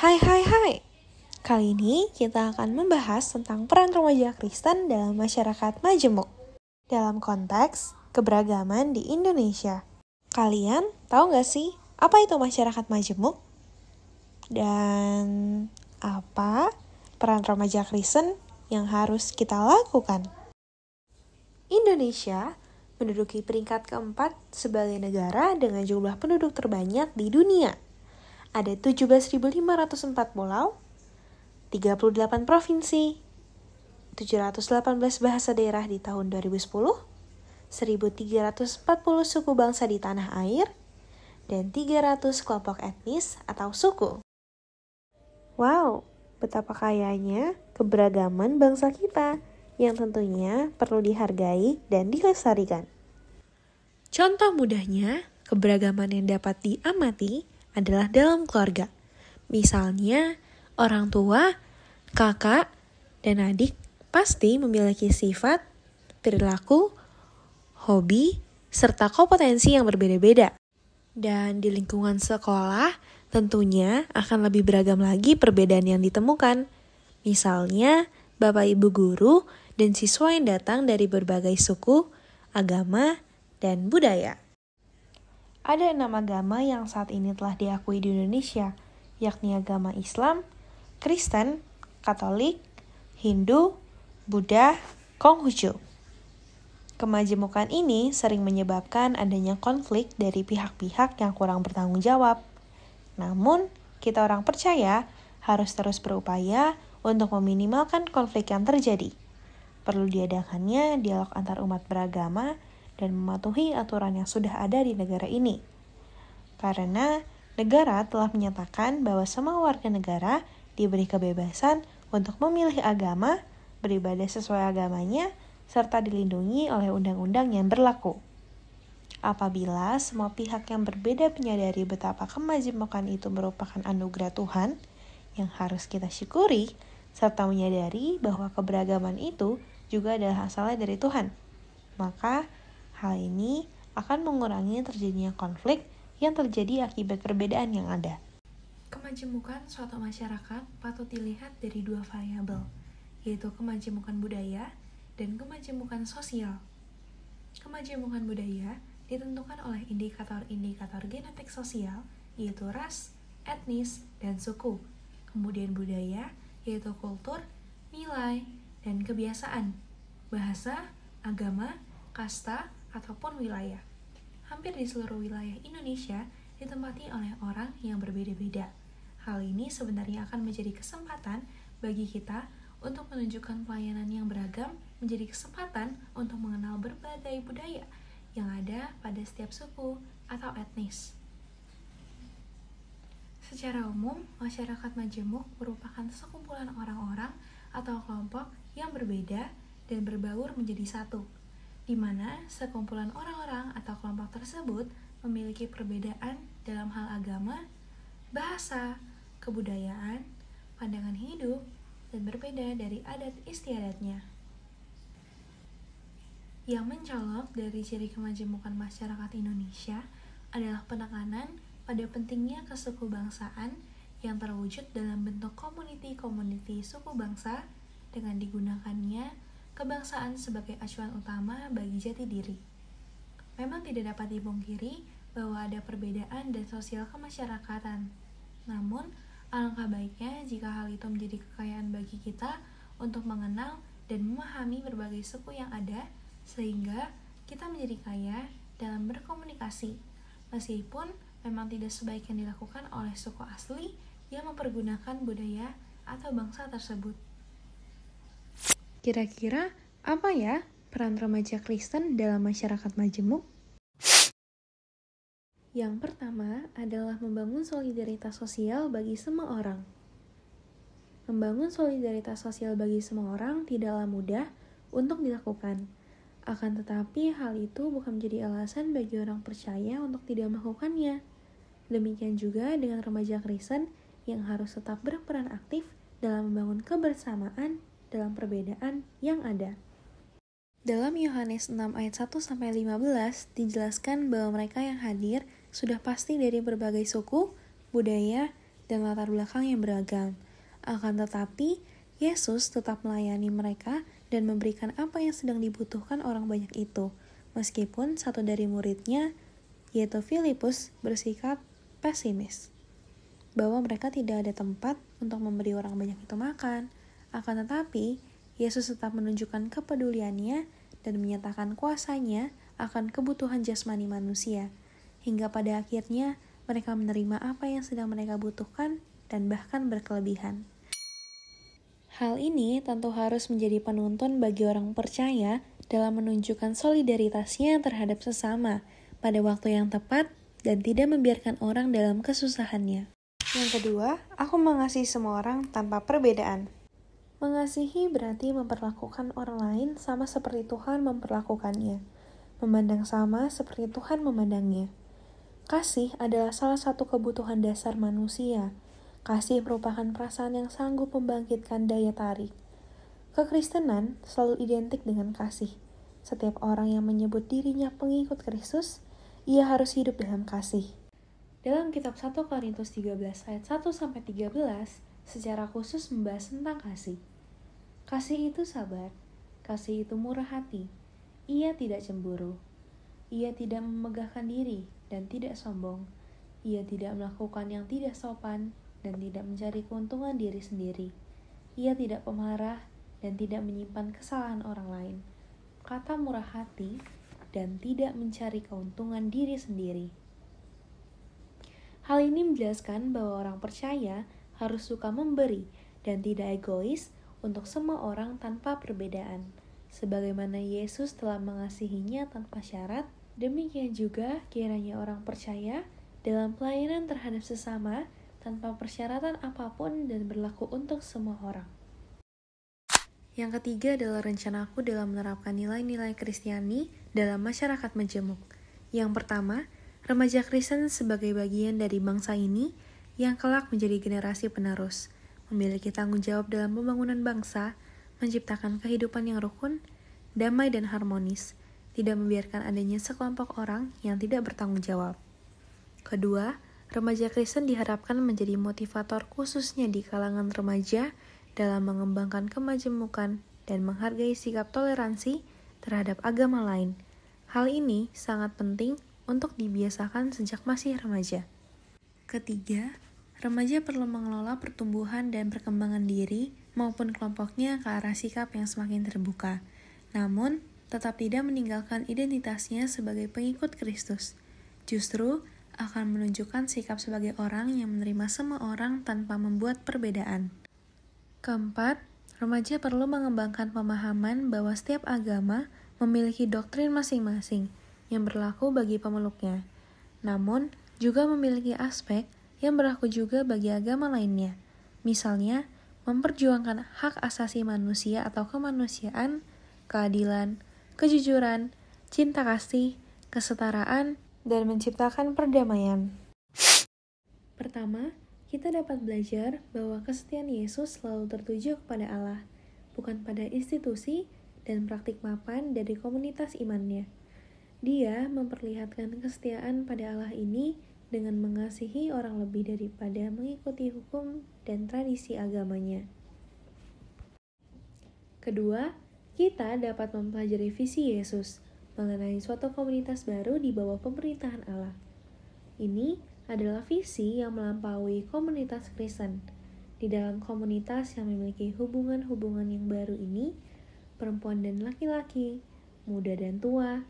Hai hai hai. Kali ini kita akan membahas tentang peran remaja Kristen dalam masyarakat majemuk dalam konteks keberagaman di Indonesia. Kalian tahu gak sih apa itu masyarakat majemuk? Dan apa peran remaja Kristen yang harus kita lakukan? Indonesia menduduki peringkat keempat sebagai negara dengan jumlah penduduk terbanyak di dunia. Ada 17.504 pulau, 38 provinsi, 718 bahasa daerah di tahun 2010, 1.340 suku bangsa di tanah air, dan 300 kelompok etnis atau suku. Wow, betapa kayanya keberagaman bangsa kita yang tentunya perlu dihargai dan dilestarikan. Contoh mudahnya, keberagaman yang dapat diamati adalah dalam keluarga. Misalnya, orang tua, kakak, dan adik pasti memiliki sifat, perilaku, hobi, serta kompetensi yang berbeda-beda. Dan di lingkungan sekolah, tentunya akan lebih beragam lagi perbedaan yang ditemukan. Misalnya, Bapak Ibu guru dan siswa yang datang dari berbagai suku, agama, dan budaya. Ada 6 agama yang saat ini telah diakui di Indonesia, yakni agama Islam, Kristen, Katolik, Hindu, Buddha, Konghucu. Kemajemukan ini sering menyebabkan adanya konflik dari pihak-pihak yang kurang bertanggung jawab. Namun, kita orang percaya harus terus berupaya untuk meminimalkan konflik yang terjadi. Perlu diadakannya dialog antar umat beragama dan mematuhi aturan yang sudah ada di negara ini. Karena negara telah menyatakan bahwa semua warga negara diberi kebebasan untuk memilih agama, beribadah sesuai agamanya, serta dilindungi oleh undang-undang yang berlaku. Apabila semua pihak yang berbeda menyadari betapa kemajemukan itu merupakan anugerah Tuhan yang harus kita syukuri, serta menyadari bahwa keberagaman itu juga adalah asalnya dari Tuhan, maka hal ini akan mengurangi terjadinya konflik yang terjadi akibat perbedaan yang ada. Kemajemukan suatu masyarakat patut dilihat dari 2 variabel, yaitu kemajemukan budaya dan kemajemukan sosial. Kemajemukan budaya ditentukan oleh indikator-indikator genetik sosial, yaitu ras, etnis, dan suku. Kemudian budaya, yaitu kultur, nilai, dan kebiasaan, bahasa, agama, kasta, ataupun wilayah. Hampir di seluruh wilayah Indonesia ditempati oleh orang yang berbeda-beda. Hal ini sebenarnya akan menjadi kesempatan bagi kita untuk menunjukkan pelayanan yang beragam, menjadi kesempatan untuk mengenal berbagai budaya yang ada pada setiap suku atau etnis. Secara umum, masyarakat majemuk merupakan sekumpulan orang-orang atau kelompok yang berbeda dan berbaur menjadi satu, di mana sekumpulan orang-orang atau kelompok tersebut memiliki perbedaan dalam hal agama, bahasa, kebudayaan, pandangan hidup, dan berbeda dari adat istiadatnya. Yang mencolok dari ciri kemajemukan masyarakat Indonesia adalah penekanan pada pentingnya kesukubangsaan yang terwujud dalam bentuk komuniti-komuniti suku bangsa dengan digunakannya kebangsaan sebagai acuan utama bagi jati diri. Memang tidak dapat dipungkiri bahwa ada perbedaan dan sosial kemasyarakatan. Namun, alangkah baiknya jika hal itu menjadi kekayaan bagi kita untuk mengenal dan memahami berbagai suku yang ada, sehingga kita menjadi kaya dalam berkomunikasi, meskipun memang tidak sebaik yang dilakukan oleh suku asli yang mempergunakan budaya atau bangsa tersebut. Kira-kira apa ya peran remaja Kristen dalam masyarakat majemuk? Yang pertama adalah membangun solidaritas sosial bagi semua orang. Membangun solidaritas sosial bagi semua orang tidaklah mudah untuk dilakukan. Akan tetapi hal itu bukan menjadi alasan bagi orang percaya untuk tidak melakukannya. Demikian juga dengan remaja Kristen yang harus tetap berperan aktif dalam membangun kebersamaan dalam perbedaan yang ada. Dalam Yohanes 6 ayat 1-15 dijelaskan bahwa mereka yang hadir sudah pasti dari berbagai suku, budaya, dan latar belakang yang beragam. Akan tetapi, Yesus tetap melayani mereka dan memberikan apa yang sedang dibutuhkan orang banyak itu. Meskipun satu dari muridnya, yaitu Filipus, bersikap pesimis bahwa mereka tidak ada tempat untuk memberi orang banyak itu makan. Akan tetapi, Yesus tetap menunjukkan kepeduliannya dan menyatakan kuasanya akan kebutuhan jasmani manusia. Hingga pada akhirnya, mereka menerima apa yang sedang mereka butuhkan dan bahkan berkelebihan. Hal ini tentu harus menjadi penuntun bagi orang percaya dalam menunjukkan solidaritasnya terhadap sesama pada waktu yang tepat dan tidak membiarkan orang dalam kesusahannya. Yang kedua, aku mengasihi semua orang tanpa perbedaan. Mengasihi berarti memperlakukan orang lain sama seperti Tuhan memperlakukannya, memandang sama seperti Tuhan memandangnya. Kasih adalah salah satu kebutuhan dasar manusia. Kasih merupakan perasaan yang sanggup membangkitkan daya tarik. Kekristenan selalu identik dengan kasih. Setiap orang yang menyebut dirinya pengikut Kristus, ia harus hidup dalam kasih. Dalam kitab 1 Korintus 13 ayat 1-13, secara khusus membahas tentang kasih. Kasih itu sabar, kasih itu murah hati, ia tidak cemburu, ia tidak memegahkan diri dan tidak sombong, ia tidak melakukan yang tidak sopan dan tidak mencari keuntungan diri sendiri. Ia tidak pemarah dan tidak menyimpan kesalahan orang lain. Kata murah hati dan tidak mencari keuntungan diri sendiri. Hal ini menjelaskan bahwa orang percaya harus suka memberi dan tidak egois untuk semua orang tanpa perbedaan. Sebagaimana Yesus telah mengasihinya tanpa syarat, demikian juga kiranya orang percaya dalam pelayanan terhadap sesama tanpa persyaratan apapun dan berlaku untuk semua orang. Yang ketiga adalah rencanaku dalam menerapkan nilai-nilai Kristiani dalam masyarakat majemuk. Yang pertama, remaja Kristen sebagai bagian dari bangsa ini yang kelak menjadi generasi penerus, memiliki tanggung jawab dalam pembangunan bangsa, menciptakan kehidupan yang rukun, damai dan harmonis, tidak membiarkan adanya sekelompok orang yang tidak bertanggung jawab. Kedua, remaja Kristen diharapkan menjadi motivator khususnya di kalangan remaja dalam mengembangkan kemajemukan dan menghargai sikap toleransi terhadap agama lain. Hal ini sangat penting untuk dibiasakan sejak masih remaja. Ketiga, remaja perlu mengelola pertumbuhan dan perkembangan diri maupun kelompoknya ke arah sikap yang semakin terbuka, namun tetap tidak meninggalkan identitasnya sebagai pengikut Kristus. Justru akan menunjukkan sikap sebagai orang yang menerima semua orang tanpa membuat perbedaan. Keempat, remaja perlu mengembangkan pemahaman bahwa setiap agama memiliki doktrin masing-masing yang berlaku bagi pemeluknya, namun juga memiliki aspek yang berlaku juga bagi agama lainnya. Misalnya, memperjuangkan hak asasi manusia atau kemanusiaan, keadilan, kejujuran, cinta kasih, kesetaraan, dan menciptakan perdamaian. Pertama, kita dapat belajar bahwa kesetiaan Yesus selalu tertuju kepada Allah, bukan pada institusi dan praktik mapan dari komunitas imannya. Dia memperlihatkan kesetiaan pada Allah ini dengan mengasihi orang lebih daripada mengikuti hukum dan tradisi agamanya. Kedua, kita dapat mempelajari visi Yesus mengenai suatu komunitas baru di bawah pemerintahan Allah. Ini adalah visi yang melampaui komunitas Kristen. Di dalam komunitas yang memiliki hubungan-hubungan yang baru ini, perempuan dan laki-laki, muda dan tua,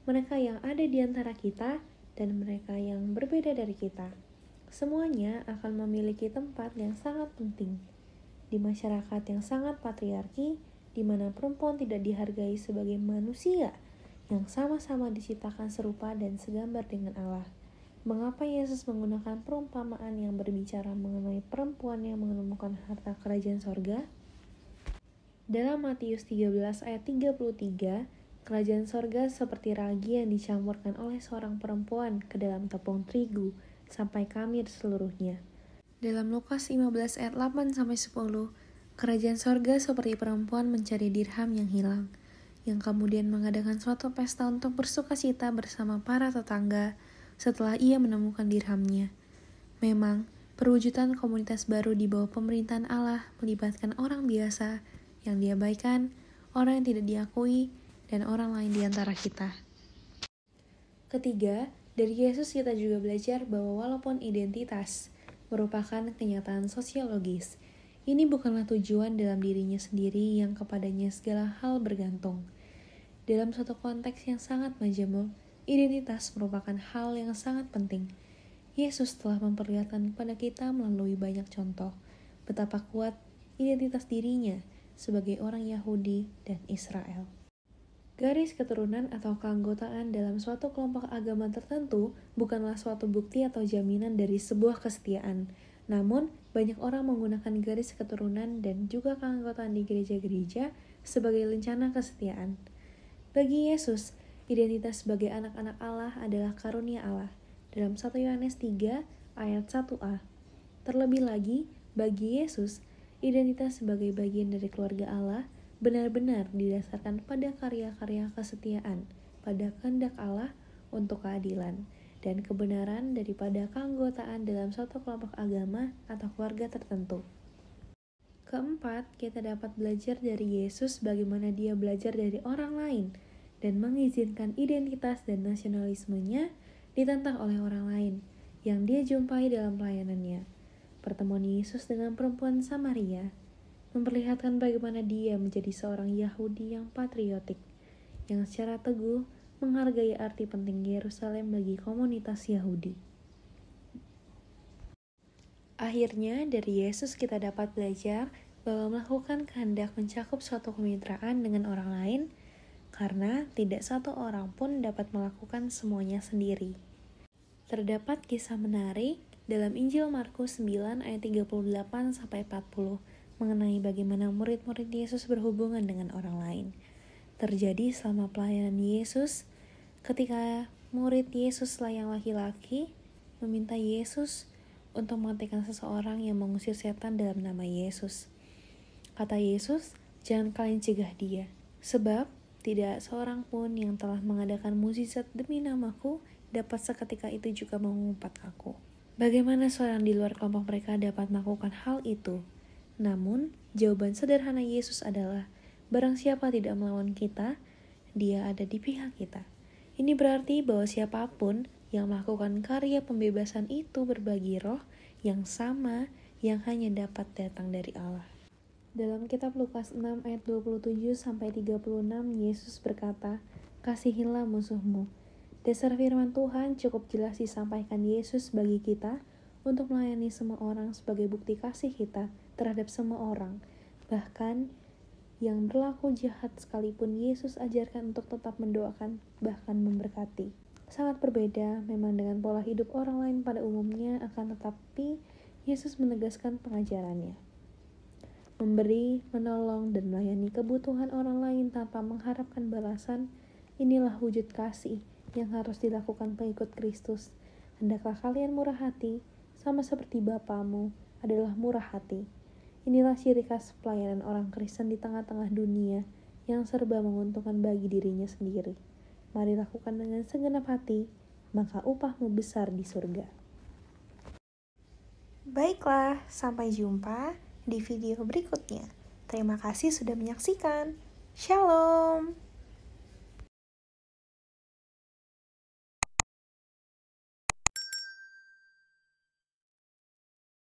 mereka yang ada di antara kita dan mereka yang berbeda dari kita, semuanya akan memiliki tempat yang sangat penting di masyarakat yang sangat patriarki, di mana perempuan tidak dihargai sebagai manusia yang sama-sama diciptakan serupa dan segambar dengan Allah. Mengapa Yesus menggunakan perumpamaan yang berbicara mengenai perempuan yang menemukan harta kerajaan sorga? Dalam Matius 13 ayat 33, kerajaan sorga seperti ragi yang dicampurkan oleh seorang perempuan ke dalam tepung terigu sampai khamir seluruhnya. Dalam Lukas 15 ayat 8-10, kerajaan sorga seperti perempuan mencari dirham yang hilang, yang kemudian mengadakan suatu pesta untuk bersukacita bersama para tetangga setelah ia menemukan dirhamnya. Memang, Perwujudan komunitas baru di bawah pemerintahan Allah melibatkan orang biasa yang diabaikan, orang yang tidak diakui, dan orang lain di antara kita. Ketiga, dari Yesus kita juga belajar bahwa walaupun identitas merupakan kenyataan sosiologis, ini bukanlah tujuan dalam dirinya sendiri yang kepadanya segala hal bergantung. Dalam suatu konteks yang sangat majemuk, identitas merupakan hal yang sangat penting. Yesus telah memperlihatkan kepada kita melalui banyak contoh betapa kuat identitas dirinya sebagai orang Yahudi dan Israel. Garis keturunan atau keanggotaan dalam suatu kelompok agama tertentu bukanlah suatu bukti atau jaminan dari sebuah kesetiaan. Namun, banyak orang menggunakan garis keturunan dan juga keanggotaan di gereja-gereja sebagai lencana kesetiaan. Bagi Yesus, identitas sebagai anak-anak Allah adalah karunia Allah. Dalam 1 Yohanes 3 ayat 1a. Terlebih lagi, bagi Yesus, identitas sebagai bagian dari keluarga Allah benar-benar didasarkan pada karya-karya kesetiaan, pada kehendak Allah untuk keadilan, dan kebenaran daripada keanggotaan dalam suatu kelompok agama atau keluarga tertentu. Keempat, kita dapat belajar dari Yesus bagaimana dia belajar dari orang lain dan mengizinkan identitas dan nasionalismenya ditentang oleh orang lain yang dia jumpai dalam pelayanannya. Pertemuan Yesus dengan perempuan Samaria memperlihatkan bagaimana dia menjadi seorang Yahudi yang patriotik, yang secara teguh menghargai arti penting Yerusalem bagi komunitas Yahudi. Akhirnya, dari Yesus kita dapat belajar bahwa melakukan kehendak mencakup suatu kemitraan dengan orang lain, karena tidak satu orang pun dapat melakukan semuanya sendiri. Terdapat kisah menarik dalam Injil Markus 9 ayat 38-40 mengenai bagaimana murid-murid Yesus berhubungan dengan orang lain. Terjadi selama pelayanan Yesus ketika murid Yesus yang laki-laki meminta Yesus untuk menghentikan seseorang yang mengusir setan dalam nama Yesus. Kata Yesus, "Jangan kalian cegah dia, sebab tidak seorang pun yang telah mengadakan mukjizat demi namaku dapat seketika itu juga mengumpat aku." Bagaimana seorang di luar kelompok mereka dapat melakukan hal itu? Namun, jawaban sederhana Yesus adalah, barang siapa tidak melawan kita, dia ada di pihak kita. Ini berarti bahwa siapapun yang melakukan karya pembebasan itu berbagi roh yang sama yang hanya dapat datang dari Allah. Dalam kitab Lukas 6 ayat 27-36, Yesus berkata, "Kasihilah musuhmu." Dasar firman Tuhan cukup jelas disampaikan Yesus bagi kita untuk melayani semua orang sebagai bukti kasih kita terhadap semua orang. Bahkan yang berlaku jahat sekalipun Yesus ajarkan untuk tetap mendoakan, bahkan memberkati. Sangat berbeda memang dengan pola hidup orang lain pada umumnya, akan tetapi Yesus menegaskan pengajarannya. Memberi, menolong, dan melayani kebutuhan orang lain tanpa mengharapkan balasan, inilah wujud kasih yang harus dilakukan pengikut Kristus. Hendaklah kalian murah hati, sama seperti Bapamu adalah murah hati. Inilah ciri khas pelayanan orang Kristen di tengah-tengah dunia yang serba menguntungkan bagi dirinya sendiri. Mari lakukan dengan segenap hati, maka upahmu besar di surga. Baiklah, sampai jumpa di video berikutnya. Terima kasih sudah menyaksikan. Shalom.